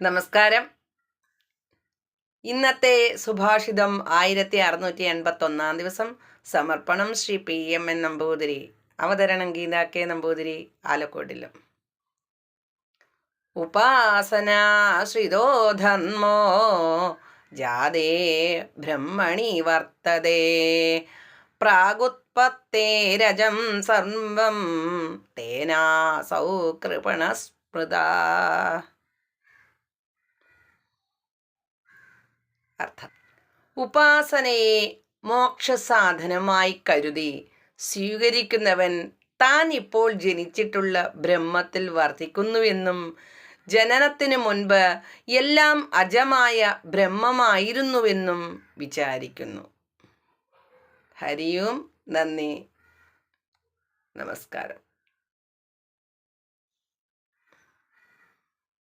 നമസ്കാരം. ഇന്നത്തെ സുഭാഷിതം 1681 ദിവസം. സമർപ്പണം ശ്രീ PMN നമ്പൂതിരി. അവതരണം ഗീതാ K നമ്പൂതിരി, ആലക്കോടിലും. ഉപാസനാശ്രിതോ ധർമ്മോ ജാതേ ബ്രഹ്മണി വർത്തതേ പ്രാഗുത്പത്തേരജം സർവം തേനാസൗ കൃപണസ്മൃതാ. അർത്ഥം: ഉപാസനയെ മോക്ഷസാധനമായി കരുതി സ്വീകരിക്കുന്നവൻ താൻ ഇപ്പോൾ ജനിച്ചിട്ടുള്ള ബ്രഹ്മത്തിൽ വർത്തിക്കുന്നുവെന്നും ജനനത്തിനു മുൻപ് എല്ലാം അജമായ ബ്രഹ്മമായിരുന്നുവെന്നും വിചാരിക്കുന്നു. ഹരിയും നന്ദി, നമസ്കാരം.